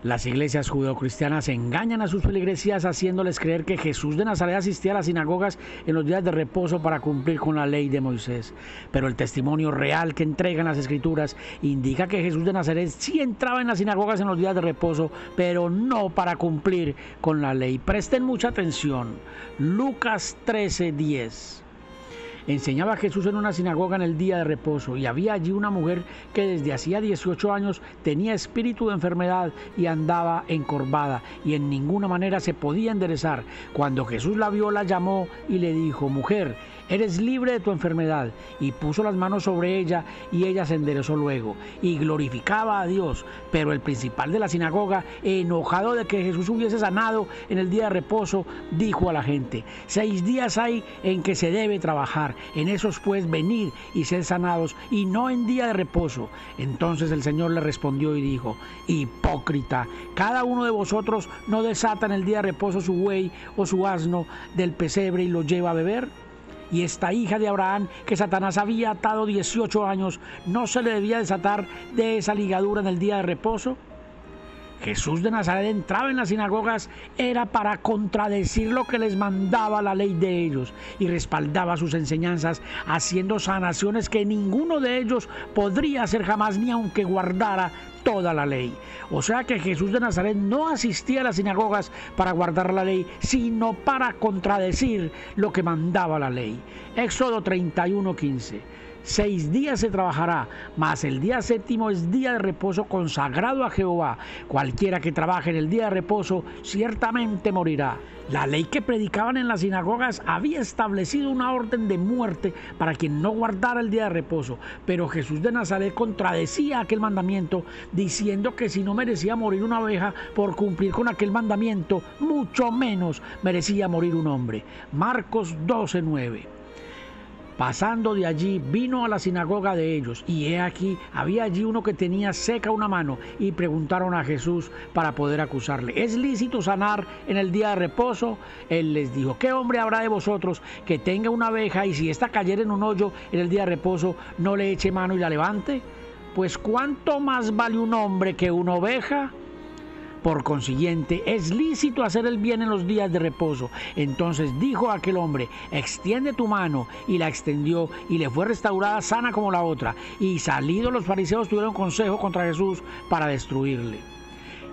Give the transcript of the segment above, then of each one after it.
Las iglesias judeocristianas engañan a sus feligresías haciéndoles creer que Jesús de Nazaret asistía a las sinagogas en los días de reposo para cumplir con la ley de Moisés. Pero el testimonio real que entregan las Escrituras indica que Jesús de Nazaret sí entraba en las sinagogas en los días de reposo, pero no para cumplir con la ley. Presten mucha atención. Lucas 13:10. Enseñaba Jesús en una sinagoga en el día de reposo, y había allí una mujer que desde hacía 18 años tenía espíritu de enfermedad y andaba encorvada, y en ninguna manera se podía enderezar. Cuando Jesús la vio, la llamó y le dijo: mujer, eres libre de tu enfermedad. Y puso las manos sobre ella, y ella se enderezó luego, y glorificaba a Dios. Pero el principal de la sinagoga, enojado de que Jesús hubiese sanado en el día de reposo, dijo a la gente: 6 días hay en que se debe trabajar. En esos pues venid y sed sanados, y no en día de reposo. Entonces el Señor le respondió y dijo: hipócrita, cada uno de vosotros no desata en el día de reposo su buey o su asno del pesebre y lo lleva a beber. Y esta hija de Abraham, que Satanás había atado 18 años, ¿no se le debía desatar de esa ligadura en el día de reposo? Jesús de Nazaret entraba en las sinagogas era para contradecir lo que les mandaba la ley de ellos, y respaldaba sus enseñanzas haciendo sanaciones que ninguno de ellos podría hacer jamás, ni aunque guardara toda la ley. O sea que Jesús de Nazaret no asistía a las sinagogas para guardar la ley, sino para contradecir lo que mandaba la ley. Éxodo 31:15. 6 días se trabajará, mas el día séptimo es día de reposo consagrado a Jehová. Cualquiera que trabaje en el día de reposo ciertamente morirá. La ley que predicaban en las sinagogas había establecido una orden de muerte para quien no guardara el día de reposo, pero Jesús de Nazaret contradecía aquel mandamiento, diciendo que si no merecía morir una oveja por cumplir con aquel mandamiento, mucho menos merecía morir un hombre. Marcos 12:9. Pasando de allí, vino a la sinagoga de ellos, y he aquí, había allí uno que tenía seca una mano, y preguntaron a Jesús para poder acusarle: ¿es lícito sanar en el día de reposo? Él les dijo: ¿qué hombre habrá de vosotros que tenga una oveja, y si ésta cayera en un hoyo en el día de reposo, no le eche mano y la levante? Pues ¿cuánto más vale un hombre que una oveja? Por consiguiente, es lícito hacer el bien en los días de reposo. Entonces dijo aquel hombre: extiende tu mano. Y la extendió, y le fue restaurada sana como la otra. Y salidos los fariseos tuvieron consejo contra Jesús para destruirle.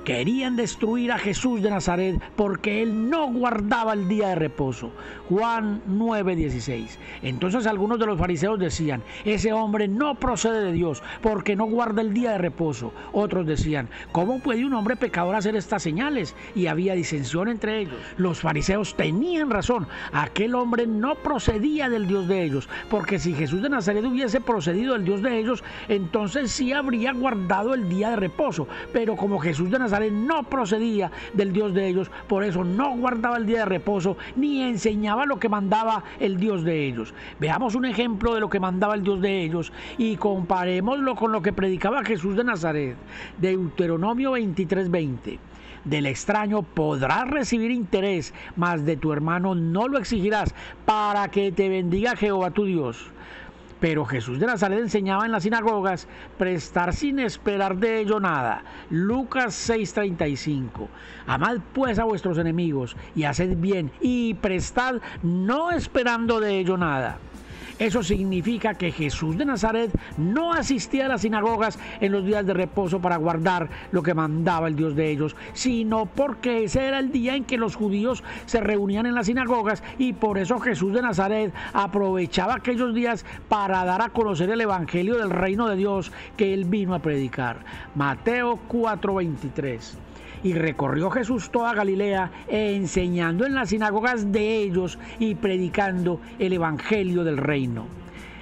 Querían destruir a Jesús de Nazaret porque él no guardaba el día de reposo. Juan 9:16. Entonces algunos de los fariseos decían: ese hombre no procede de Dios porque no guarda el día de reposo. Otros decían: ¿cómo puede un hombre pecador hacer estas señales? Y había disensión entre ellos. Los fariseos tenían razón. Aquel hombre no procedía del Dios de ellos, porque si Jesús de Nazaret hubiese procedido del Dios de ellos, entonces sí habría guardado el día de reposo. Pero como Jesús de Nazaret no procedía del Dios de ellos, por eso no guardaba el día de reposo ni enseñaba lo que mandaba el Dios de ellos. Veamos un ejemplo de lo que mandaba el Dios de ellos y comparémoslo con lo que predicaba Jesús de Nazaret. Deuteronomio 23:20. Del extraño podrás recibir interés, mas de tu hermano no lo exigirás, para que te bendiga Jehová tu Dios. Pero Jesús de Nazaret enseñaba en las sinagogas prestar sin esperar de ello nada. Lucas 6:35. Amad pues a vuestros enemigos y haced bien y prestad, no esperando de ello nada. Eso significa que Jesús de Nazaret no asistía a las sinagogas en los días de reposo para guardar lo que mandaba el Dios de ellos, sino porque ese era el día en que los judíos se reunían en las sinagogas, y por eso Jesús de Nazaret aprovechaba aquellos días para dar a conocer el evangelio del reino de Dios que él vino a predicar. Mateo 4:23. Y recorrió Jesús toda Galilea, enseñando en las sinagogas de ellos y predicando el evangelio del reino.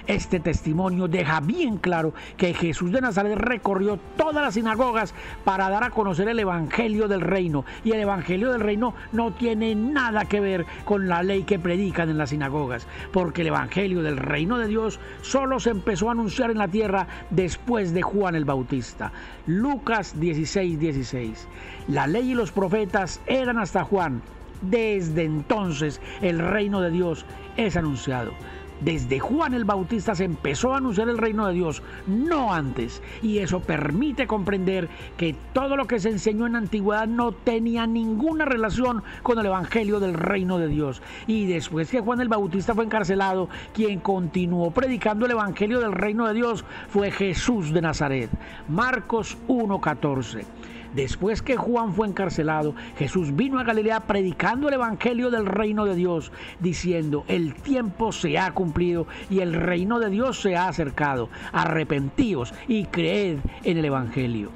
Este testimonio deja bien claro que Jesús de Nazaret recorrió todas las sinagogas para dar a conocer el evangelio del reino. Y el evangelio del reino no tiene nada que ver con la ley que predican en las sinagogas, porque el evangelio del reino de Dios solo se empezó a anunciar en la tierra después de Juan el Bautista. Lucas 16:16. La ley y los profetas eran hasta Juan. Desde entonces el reino de Dios es anunciado. Desde Juan el Bautista se empezó a anunciar el reino de Dios, no antes. Y eso permite comprender que todo lo que se enseñó en la antigüedad no tenía ninguna relación con el evangelio del reino de Dios. Y después que Juan el Bautista fue encarcelado, quien continuó predicando el evangelio del reino de Dios fue Jesús de Nazaret. Marcos 1:14. Después que Juan fue encarcelado, Jesús vino a Galilea predicando el evangelio del reino de Dios, diciendo: el tiempo se ha cumplido y el reino de Dios se ha acercado. Arrepentíos y creed en el evangelio.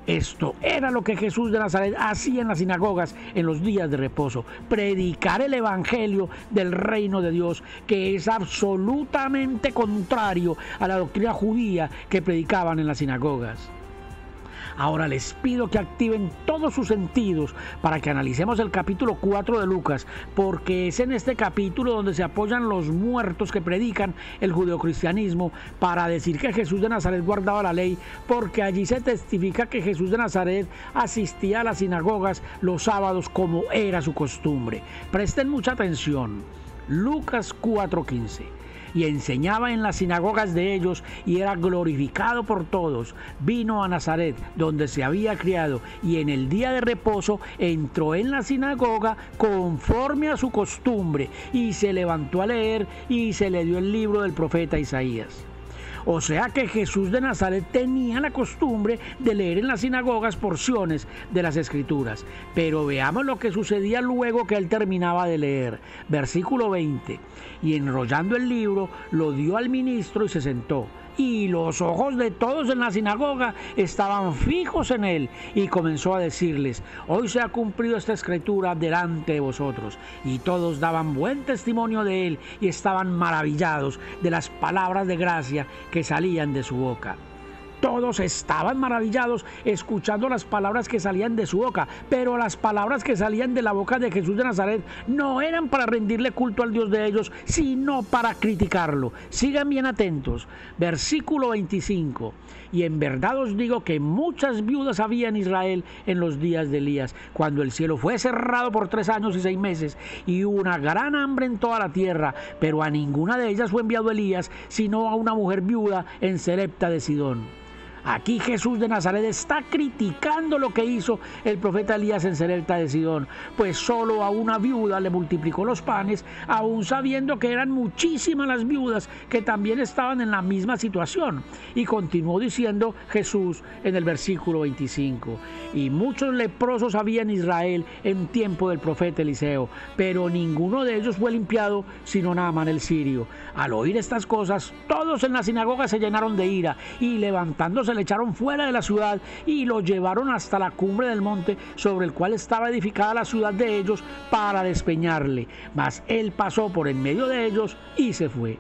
Esto era lo que Jesús de Nazaret hacía en las sinagogas en los días de reposo: predicar el evangelio del reino de Dios, que es absolutamente contrario a la doctrina judía que predicaban en las sinagogas. Ahora les pido que activen todos sus sentidos para que analicemos el capítulo 4 de Lucas, porque es en este capítulo donde se apoyan los muertos que predican el judeocristianismo para decir que Jesús de Nazaret guardaba la ley, porque allí se testifica que Jesús de Nazaret asistía a las sinagogas los sábados como era su costumbre. Presten mucha atención. Lucas 4:15. Y enseñaba en las sinagogas de ellos y era glorificado por todos. Vino a Nazaret, donde se había criado, y en el día de reposo entró en la sinagoga conforme a su costumbre, y se levantó a leer, y se le dio el libro del profeta Isaías. O sea que Jesús de Nazaret tenía la costumbre de leer en las sinagogas porciones de las Escrituras. Pero veamos lo que sucedía luego que él terminaba de leer. Versículo 20. Y enrollando el libro, lo dio al ministro y se sentó. Y los ojos de todos en la sinagoga estaban fijos en él, y comenzó a decirles: hoy se ha cumplido esta escritura delante de vosotros. Y todos daban buen testimonio de él y estaban maravillados de las palabras de gracia que salían de su boca. Todos estaban maravillados escuchando las palabras que salían de su boca, pero las palabras que salían de la boca de Jesús de Nazaret no eran para rendirle culto al Dios de ellos, sino para criticarlo. Sigan bien atentos. Versículo 25. Y en verdad os digo que muchas viudas había en Israel en los días de Elías, cuando el cielo fue cerrado por 3 años y 6 meses, y hubo una gran hambre en toda la tierra, pero a ninguna de ellas fue enviado Elías, sino a una mujer viuda en Sarepta de Sidón. Aquí Jesús de Nazaret está criticando lo que hizo el profeta Elías en Sarepta de Sidón, pues solo a una viuda le multiplicó los panes, aun sabiendo que eran muchísimas las viudas que también estaban en la misma situación. Y continuó diciendo Jesús en el versículo 25: y muchos leprosos había en Israel en tiempo del profeta Eliseo, pero ninguno de ellos fue limpiado, sino Naamán el sirio. Al oír estas cosas, todos en la sinagoga se llenaron de ira, y levantándose le echaron fuera de la ciudad y lo llevaron hasta la cumbre del monte sobre el cual estaba edificada la ciudad de ellos, para despeñarle. Mas él pasó por en medio de ellos y se fue.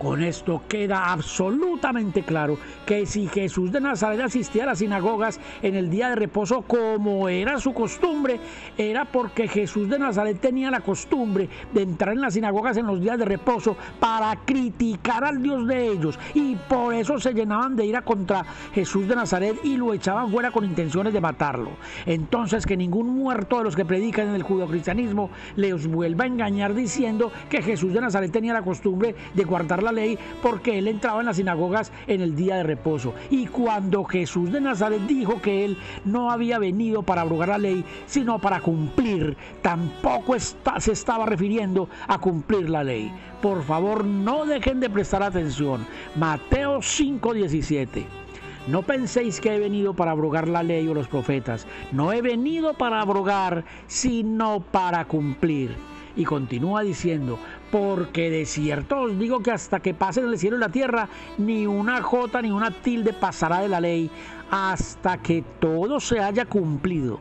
Con esto queda absolutamente claro que si Jesús de Nazaret asistía a las sinagogas en el día de reposo como era su costumbre, era porque Jesús de Nazaret tenía la costumbre de entrar en las sinagogas en los días de reposo para criticar al Dios de ellos, y por eso se llenaban de ira contra Jesús de Nazaret y lo echaban fuera con intenciones de matarlo. Entonces, que ningún muerto de los que predican en el judeocristianismo les vuelva a engañar diciendo que Jesús de Nazaret tenía la costumbre de guardar la ley porque él entraba en las sinagogas en el día de reposo. Y cuando Jesús de Nazaret dijo que él no había venido para abrogar la ley, sino para cumplir, tampoco se estaba refiriendo a cumplir la ley. Por favor, no dejen de prestar atención. Mateo 5:17. No penséis que he venido para abrogar la ley o los profetas. No he venido para abrogar, sino para cumplir. Y continúa diciendo: porque de cierto os digo que hasta que pasen el cielo y la tierra, ni una jota ni una tilde pasará de la ley, hasta que todo se haya cumplido.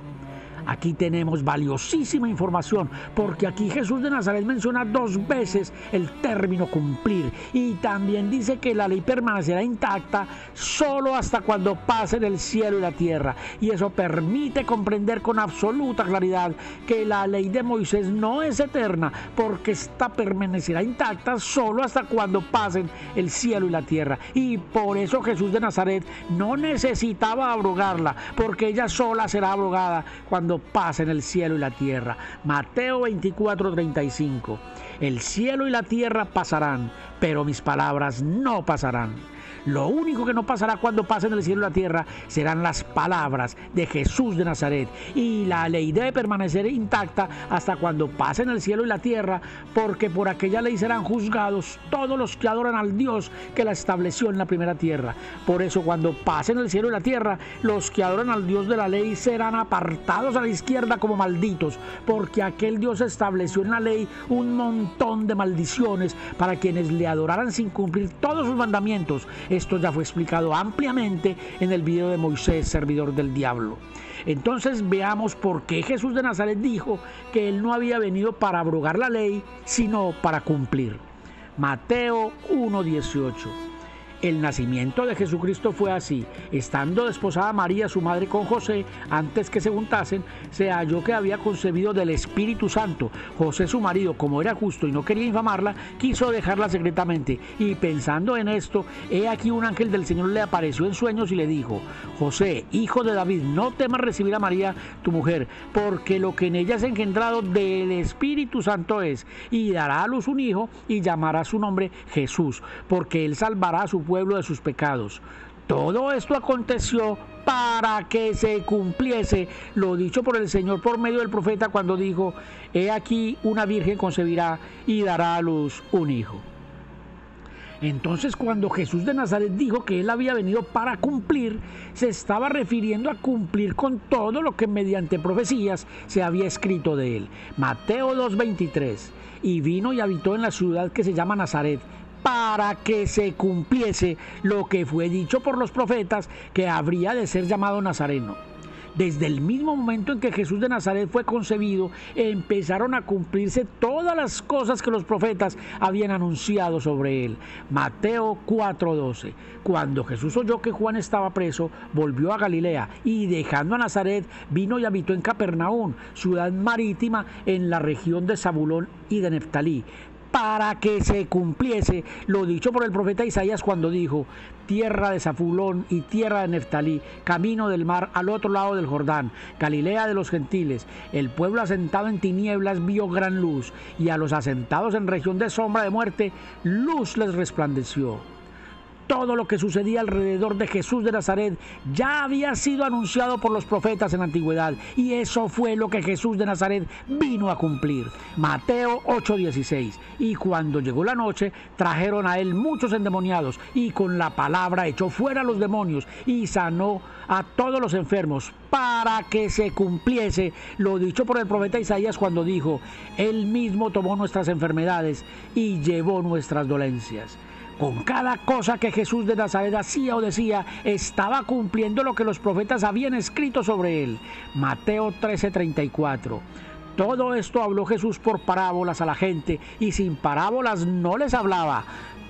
Aquí tenemos valiosísima información, porque aquí Jesús de Nazaret menciona 2 veces el término cumplir, y también dice que la ley permanecerá intacta solo hasta cuando pasen el cielo y la tierra. Y eso permite comprender con absoluta claridad que la ley de Moisés no es eterna, porque esta permanecerá intacta solo hasta cuando pasen el cielo y la tierra. Y por eso Jesús de Nazaret no necesitaba abrogarla, porque ella sola será abrogada cuando pase en el cielo y la tierra. Mateo 24:35. El cielo y la tierra pasarán, pero mis palabras no pasarán. Lo único que no pasará cuando pasen el cielo y la tierra serán las palabras de Jesús de Nazaret. Y la ley debe permanecer intacta hasta cuando pasen el cielo y la tierra, porque por aquella ley serán juzgados todos los que adoran al Dios que la estableció en la primera tierra. Por eso cuando pasen el cielo y la tierra, los que adoran al Dios de la ley serán apartados a la izquierda como malditos, porque aquel Dios estableció en la ley un montón de maldiciones para quienes le adoraran sin cumplir todos sus mandamientos. Esto ya fue explicado ampliamente en el video de Moisés, servidor del diablo. Entonces veamos por qué Jesús de Nazaret dijo que él no había venido para abrogar la ley, sino para cumplir. Mateo 1:18. El nacimiento de Jesucristo fue así. Estando desposada María, su madre, con José, antes que se juntasen, se halló que había concebido del Espíritu Santo. José, su marido, como era justo y no quería infamarla, quiso dejarla secretamente. Y pensando en esto, he aquí un ángel del Señor le apareció en sueños y le dijo: José, hijo de David, no temas recibir a María, tu mujer, porque lo que en ella es engendrado del Espíritu Santo es, y dará a luz un hijo, y llamará su nombre Jesús, porque él salvará a su pueblo de sus pecados. Todo esto aconteció para que se cumpliese lo dicho por el Señor por medio del profeta cuando dijo: he aquí una virgen concebirá y dará a luz un hijo. Entonces, cuando Jesús de Nazaret dijo que él había venido para cumplir, se estaba refiriendo a cumplir con todo lo que mediante profecías se había escrito de él. Mateo 2:23. Y vino y habitó en la ciudad que se llama Nazaret, para que se cumpliese lo que fue dicho por los profetas, que habría de ser llamado Nazareno. Desde el mismo momento en que Jesús de Nazaret fue concebido, empezaron a cumplirse todas las cosas que los profetas habían anunciado sobre él. Mateo 4:12. Cuando Jesús oyó que Juan estaba preso, volvió a Galilea y, dejando a Nazaret, vino y habitó en Capernaum, ciudad marítima en la región de Zabulón y de Neftalí, para que se cumpliese lo dicho por el profeta Isaías cuando dijo: tierra de Zabulón y tierra de Neftalí, camino del mar al otro lado del Jordán, Galilea de los gentiles. El pueblo asentado en tinieblas vio gran luz, y a los asentados en región de sombra de muerte, luz les resplandeció. Todo lo que sucedía alrededor de Jesús de Nazaret ya había sido anunciado por los profetas en la antigüedad, y eso fue lo que Jesús de Nazaret vino a cumplir. Mateo 8:16. Y cuando llegó la noche, trajeron a él muchos endemoniados, y con la palabra echó fuera a los demonios y sanó a todos los enfermos, para que se cumpliese lo dicho por el profeta Isaías cuando dijo: él mismo tomó nuestras enfermedades y llevó nuestras dolencias. Con cada cosa que Jesús de Nazaret hacía o decía, estaba cumpliendo lo que los profetas habían escrito sobre él. Mateo 13:34. Todo esto habló Jesús por parábolas a la gente, y sin parábolas no les hablaba,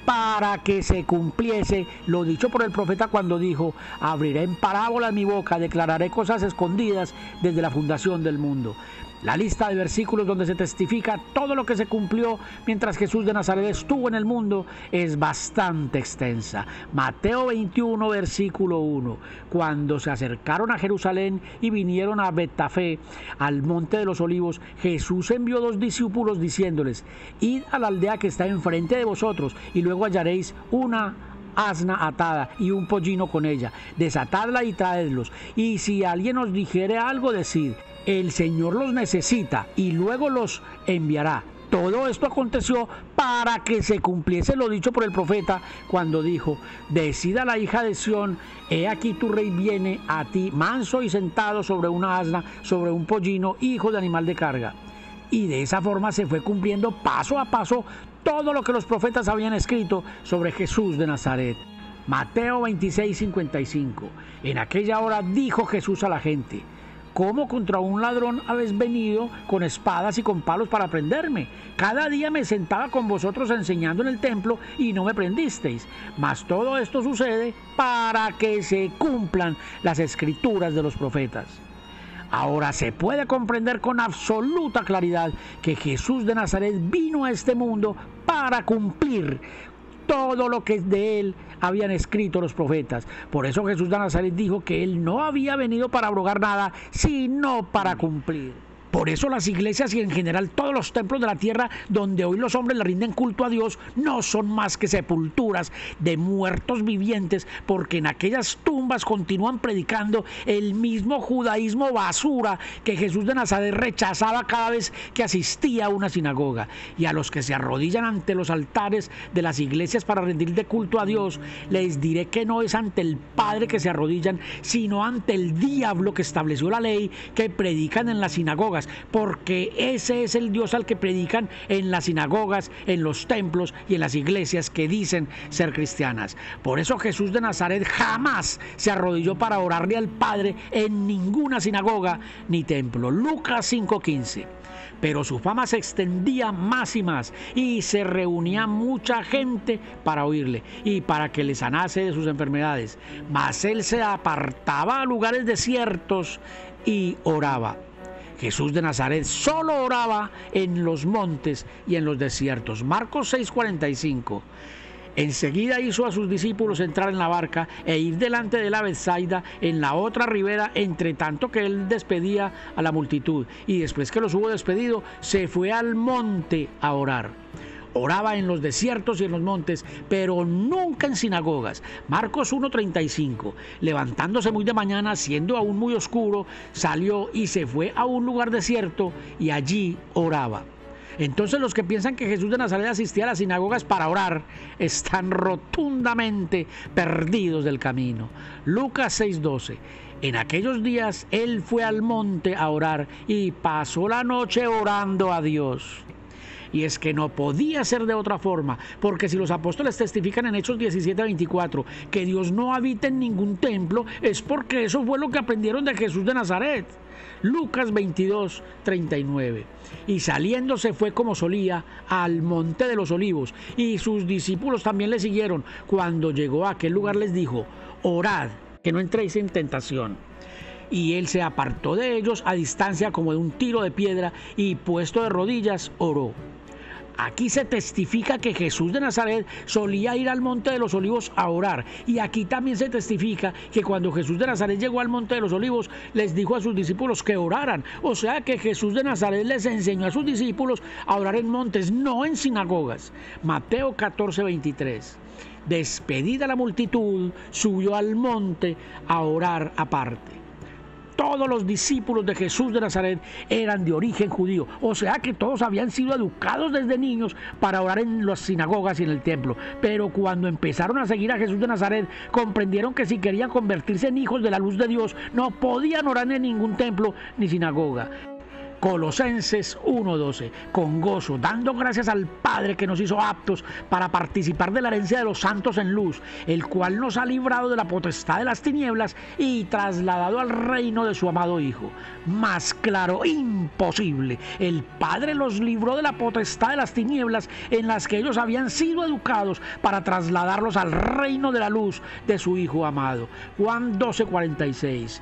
para que se cumpliese lo dicho por el profeta cuando dijo: abriré en parábolas mi boca, declararé cosas escondidas desde la fundación del mundo. La lista de versículos donde se testifica todo lo que se cumplió mientras Jesús de Nazaret estuvo en el mundo es bastante extensa. Mateo 21, versículo 1. Cuando se acercaron a Jerusalén y vinieron a Betfagé, al monte de los olivos, Jesús envió 2 discípulos diciéndoles: id a la aldea que está enfrente de vosotros, y luego hallaréis una asna atada y un pollino con ella. Desatadla y traedlos. Y si alguien os dijere algo, decid: el Señor los necesita, y luego los enviará. Todo esto aconteció para que se cumpliese lo dicho por el profeta cuando dijo: decida la hija de Sión, he aquí tu rey viene a ti, manso y sentado sobre una asna, sobre un pollino, hijo de animal de carga. Y de esa forma se fue cumpliendo paso a paso todo lo que los profetas habían escrito sobre Jesús de Nazaret. Mateo 26:55. En aquella hora dijo Jesús a la gente: ¿cómo contra un ladrón habéis venido con espadas y con palos para prenderme? Cada día me sentaba con vosotros enseñando en el templo y no me prendisteis. Mas todo esto sucede para que se cumplan las escrituras de los profetas. Ahora se puede comprender con absoluta claridad que Jesús de Nazaret vino a este mundo para cumplir todo lo que de él habían escrito los profetas. Por eso Jesús de Nazaret dijo que él no había venido para abrogar nada, sino para cumplir. Por eso las iglesias y en general todos los templos de la tierra donde hoy los hombres le rinden culto a Dios no son más que sepulturas de muertos vivientes, porque en aquellas tumbas continúan predicando el mismo judaísmo basura que Jesús de Nazaret rechazaba cada vez que asistía a una sinagoga. Y a los que se arrodillan ante los altares de las iglesias para rendirle culto a Dios, les diré que no es ante el Padre que se arrodillan, sino ante el diablo que estableció la ley que predican en las sinagogas, porque ese es el Dios al que predican en las sinagogas, en los templos y en las iglesias que dicen ser cristianas. Por eso Jesús de Nazaret jamás se arrodilló para orarle al Padre en ninguna sinagoga ni templo. Lucas 5:15. Pero su fama se extendía más y más, y se reunía mucha gente para oírle y para que le sanase de sus enfermedades. Mas él se apartaba a lugares desiertos y oraba. Jesús de Nazaret solo oraba en los montes y en los desiertos. Marcos 6:45. Enseguida hizo a sus discípulos entrar en la barca e ir delante de la Betsaida en la otra ribera, entre tanto que él despedía a la multitud. Y después que los hubo despedido, se fue al monte a orar. Oraba en los desiertos y en los montes, pero nunca en sinagogas. Marcos 1:35. Levantándose muy de mañana, siendo aún muy oscuro, salió y se fue a un lugar desierto y allí oraba. Entonces los que piensan que Jesús de Nazaret asistía a las sinagogas para orar están rotundamente perdidos del camino. Lucas 6:12. En aquellos días él fue al monte a orar y pasó la noche orando a Dios. Y es que no podía ser de otra forma, porque si los apóstoles testifican en Hechos 17:24 que Dios no habita en ningún templo, es porque eso fue lo que aprendieron de Jesús de Nazaret. Lucas 22:39. Y saliendo se fue como solía al monte de los olivos, y sus discípulos también le siguieron. Cuando llegó a aquel lugar les dijo: orad, que no entréis en tentación. Y él se apartó de ellos a distancia como de un tiro de piedra, y puesto de rodillas oró. Aquí se testifica que Jesús de Nazaret solía ir al Monte de los Olivos a orar. Y aquí también se testifica que cuando Jesús de Nazaret llegó al Monte de los Olivos, les dijo a sus discípulos que oraran. O sea que Jesús de Nazaret les enseñó a sus discípulos a orar en montes, no en sinagogas. Mateo 14:23. Despedida la multitud, subió al monte a orar aparte. Todos los discípulos de Jesús de Nazaret eran de origen judío, o sea que todos habían sido educados desde niños para orar en las sinagogas y en el templo. Pero cuando empezaron a seguir a Jesús de Nazaret, comprendieron que si querían convertirse en hijos de la luz de Dios, no podían orar en ningún templo ni sinagoga. Colosenses 1:12. Con gozo, dando gracias al Padre que nos hizo aptos para participar de la herencia de los santos en luz, el cual nos ha librado de la potestad de las tinieblas y trasladado al reino de su amado Hijo. Más claro, imposible. El Padre los libró de la potestad de las tinieblas en las que ellos habían sido educados para trasladarlos al reino de la luz de su Hijo amado. Juan 12:46.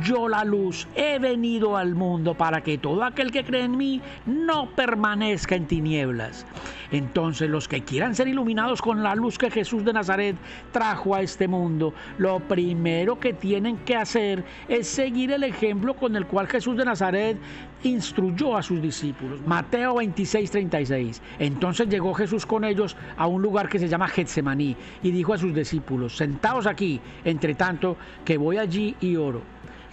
Yo, la luz, he venido al mundo para que todo aquel que cree en mí no permanezca en tinieblas. Entonces los que quieran ser iluminados con la luz que Jesús de Nazaret trajo a este mundo, lo primero que tienen que hacer es seguir el ejemplo con el cual Jesús de Nazaret instruyó a sus discípulos. Mateo 26:36. Entonces llegó Jesús con ellos a un lugar que se llama Getsemaní y dijo a sus discípulos: sentaos aquí, entre tanto que voy allí y oro.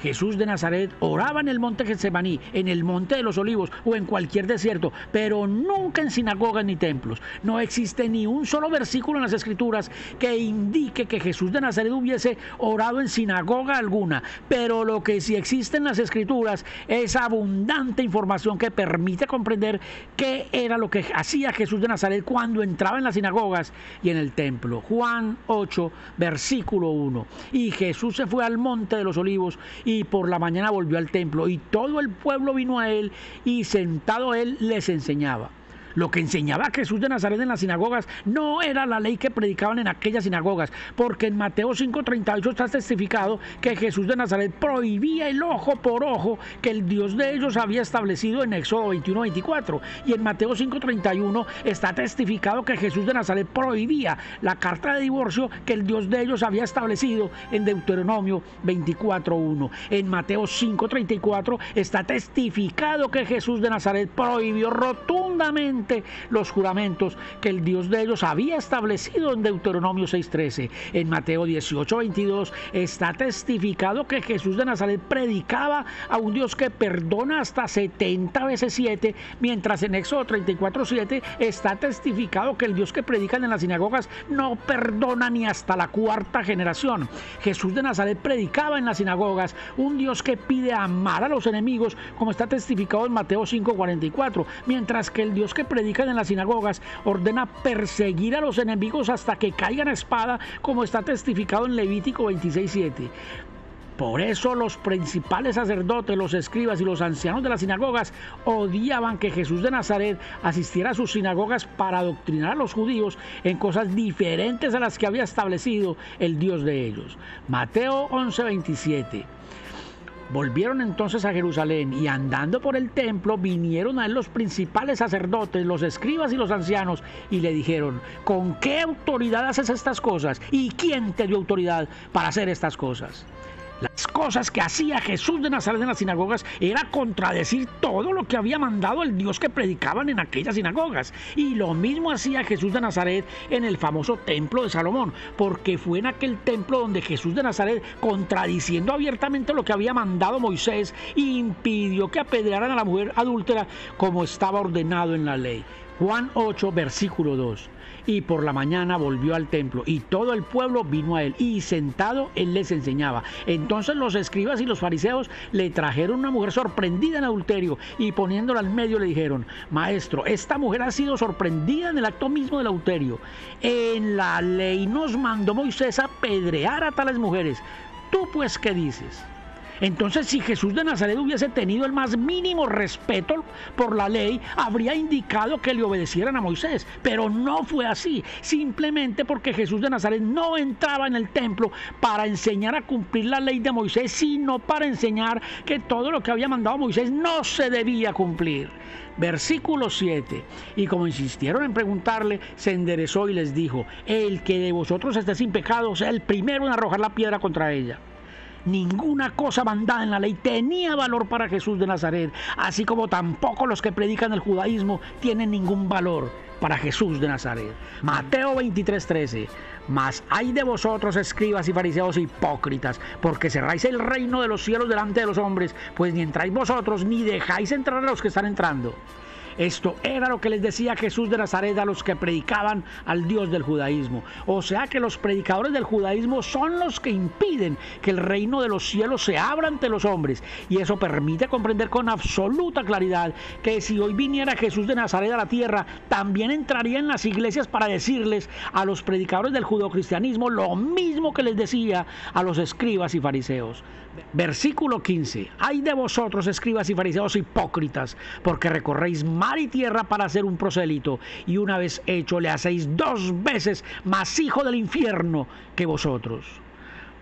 Jesús de Nazaret oraba en el monte Getsemaní, en el monte de los olivos o en cualquier desierto, pero nunca en sinagogas ni templos. No existe ni un solo versículo en las Escrituras que indique que Jesús de Nazaret hubiese orado en sinagoga alguna, pero lo que sí existe en las Escrituras es abundante información que permite comprender qué era lo que hacía Jesús de Nazaret cuando entraba en las sinagogas y en el templo. Juan 8, versículo 1. Y Jesús se fue al monte de los olivos y por la mañana volvió al templo, y todo el pueblo vino a él, y sentado él les enseñaba. Lo que enseñaba Jesús de Nazaret en las sinagogas no era la ley que predicaban en aquellas sinagogas, porque en Mateo 5:38 está testificado que Jesús de Nazaret prohibía el ojo por ojo que el Dios de ellos había establecido en Éxodo 21:24, y en Mateo 5:31 está testificado que Jesús de Nazaret prohibía la carta de divorcio que el Dios de ellos había establecido en Deuteronomio 24:1. En Mateo 5:34 está testificado que Jesús de Nazaret prohibió rotundamente los juramentos que el Dios de ellos había establecido en Deuteronomio 6:13. En Mateo 18:22 está testificado que Jesús de Nazaret predicaba a un Dios que perdona hasta 70 veces 7, mientras en Éxodo 34:7 está testificado que el Dios que predican en las sinagogas no perdona ni hasta la cuarta generación. Jesús de Nazaret predicaba en las sinagogas un Dios que pide amar a los enemigos, como está testificado en Mateo 5:44, mientras que el Dios que predican en las sinagogas ordena perseguir a los enemigos hasta que caigan a espada, como está testificado en Levítico 26:7. Por eso los principales sacerdotes, los escribas y los ancianos de las sinagogas odiaban que Jesús de Nazaret asistiera a sus sinagogas para adoctrinar a los judíos en cosas diferentes a las que había establecido el Dios de ellos. Mateo 11:27. Volvieron entonces a Jerusalén y andando por el templo vinieron a él los principales sacerdotes, los escribas y los ancianos y le dijeron: ¿con qué autoridad haces estas cosas? ¿Y quién te dio autoridad para hacer estas cosas? Las cosas que hacía Jesús de Nazaret en las sinagogas era contradecir todo lo que había mandado el Dios que predicaban en aquellas sinagogas. Y lo mismo hacía Jesús de Nazaret en el famoso templo de Salomón, porque fue en aquel templo donde Jesús de Nazaret, contradiciendo abiertamente lo que había mandado Moisés, impidió que apedrearan a la mujer adúltera como estaba ordenado en la ley. Juan 8, versículo 2. Y por la mañana volvió al templo, y todo el pueblo vino a él, y sentado él les enseñaba. Entonces los escribas y los fariseos le trajeron una mujer sorprendida en adulterio, y poniéndola al medio le dijeron: Maestro, esta mujer ha sido sorprendida en el acto mismo del adulterio. En la ley nos mandó Moisés apedrear a tales mujeres. ¿Tú pues qué dices? Entonces, si Jesús de Nazaret hubiese tenido el más mínimo respeto por la ley, habría indicado que le obedecieran a Moisés, pero no fue así, simplemente porque Jesús de Nazaret no entraba en el templo para enseñar a cumplir la ley de Moisés, sino para enseñar que todo lo que había mandado Moisés no se debía cumplir. Versículo 7. Y como insistieron en preguntarle, se enderezó y les dijo: el que de vosotros esté sin pecado sea el primero en arrojar la piedra contra ella. Ninguna cosa mandada en la ley tenía valor para Jesús de Nazaret, así como tampoco los que predican el judaísmo tienen ningún valor para Jesús de Nazaret. Mateo 23:13. Mas hay de vosotros, escribas y fariseos hipócritas, porque cerráis el reino de los cielos delante de los hombres, pues ni entráis vosotros ni dejáis entrar a los que están entrando. Esto era lo que les decía Jesús de Nazaret a los que predicaban al Dios del judaísmo. O sea que los predicadores del judaísmo son los que impiden que el reino de los cielos se abra ante los hombres. Y eso permite comprender con absoluta claridad que si hoy viniera Jesús de Nazaret a la tierra, también entraría en las iglesias para decirles a los predicadores del judeocristianismo lo mismo que les decía a los escribas y fariseos. Versículo 15. Ay de vosotros, escribas y fariseos hipócritas, porque recorréis mar y tierra para hacer un prosélito, y una vez hecho le hacéis 2 veces más hijo del infierno que vosotros.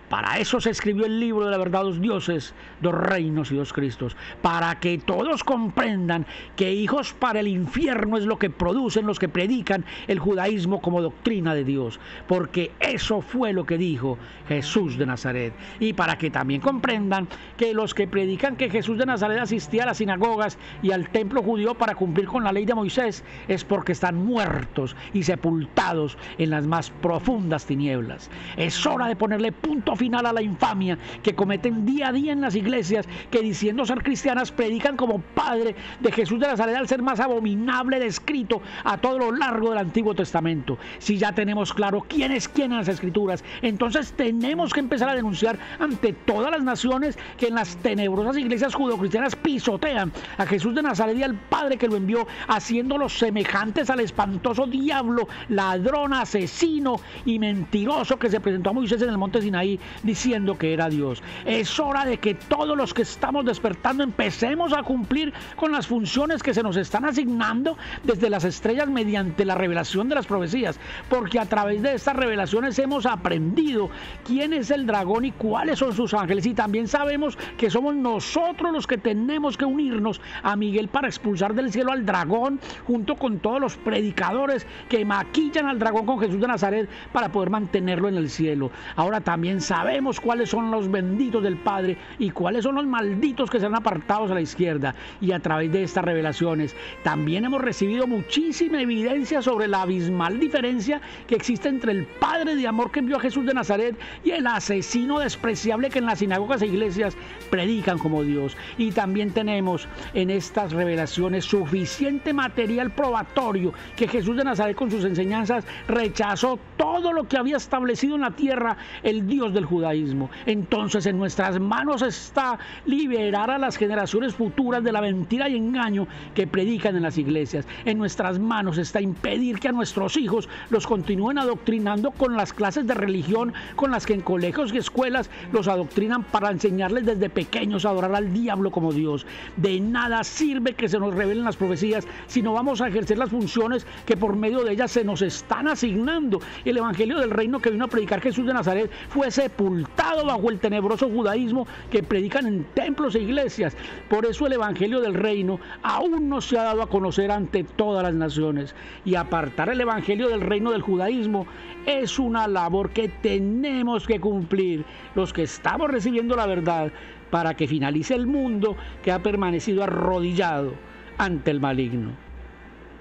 Para eso se escribió el libro de la verdad, 2 dioses, 2 reinos y 2 Cristos, para que todos comprendan que hijos para el infierno es lo que producen los que predican el judaísmo como doctrina de Dios, porque eso fue lo que dijo Jesús de Nazaret. Y para que también comprendan que los que predican que Jesús de Nazaret asistía a las sinagogas y al templo judío para cumplir con la ley de Moisés, es porque están muertos y sepultados en las más profundas tinieblas. Es hora de ponerle punto final a la infamia que cometen día a día en las iglesias, que diciendo ser cristianas predican como padre de Jesús de Nazaret al ser más abominable descrito a todo lo largo del Antiguo Testamento. Si ya tenemos claro quién es quién en las Escrituras, entonces tenemos que empezar a denunciar ante todas las naciones que en las tenebrosas iglesias judeocristianas pisotean a Jesús de Nazaret y al Padre que lo envió, haciéndolos semejantes al espantoso diablo, ladrón, asesino y mentiroso que se presentó a Moisés en el monte Sinaí diciendo que era Dios. Es hora de que todos los que estamos despertando empecemos a cumplir con las funciones que se nos están asignando desde las estrellas mediante la revelación de las profecías, porque a través de estas revelaciones hemos aprendido quién es el dragón y cuáles son sus ángeles, y también sabemos que somos nosotros los que tenemos que unirnos a Miguel para expulsar del cielo al dragón, junto con todos los predicadores que maquillan al dragón con Jesús de Nazaret para poder mantenerlo en el cielo. Ahora también sabemos cuáles son los benditos del Padre y cuáles son los malditos que serán apartados a la izquierda, y a través de estas revelaciones también hemos recibido muchísima evidencia sobre la abismal diferencia que existe entre el Padre de amor que envió a Jesús de Nazaret y el asesino despreciable que en las sinagogas e iglesias predican como Dios. Y también tenemos en estas revelaciones suficiente material probatorio que Jesús de Nazaret con sus enseñanzas rechazó todo lo que había establecido en la tierra el Dios del judaísmo. Entonces en nuestras manos está liberar a las generaciones futuras de la mentira y engaño que predican en las iglesias. En nuestras manos está impedir que a nuestros hijos los continúen adoctrinando con las clases de religión con las que en colegios y escuelas los adoctrinan para enseñarles desde pequeños a adorar al diablo como Dios. De nada sirve que se nos revelen las profecías si no vamos a ejercer las funciones que por medio de ellas se nos están asignando. El evangelio del reino que vino a predicar Jesús de Nazaret fue sepultado bajo el tenebroso judaísmo que predican en templos e iglesias. Por eso el evangelio del reino aún no se ha dado a conocer ante todas las naciones, y apartar el evangelio del reino del judaísmo es una labor que tenemos que cumplir los que estamos recibiendo la verdad, para que finalice el mundo que ha permanecido arrodillado ante el maligno.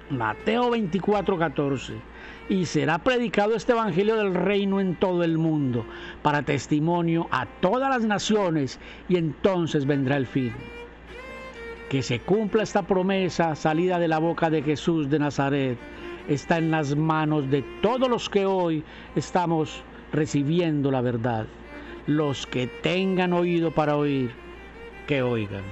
Mateo 24:14. Y será predicado este evangelio del reino en todo el mundo para testimonio a todas las naciones, y entonces vendrá el fin. Que se cumpla esta promesa salida de la boca de Jesús de Nazaret está en las manos de todos los que hoy estamos recibiendo la verdad. Los que tengan oído para oír, que oigan.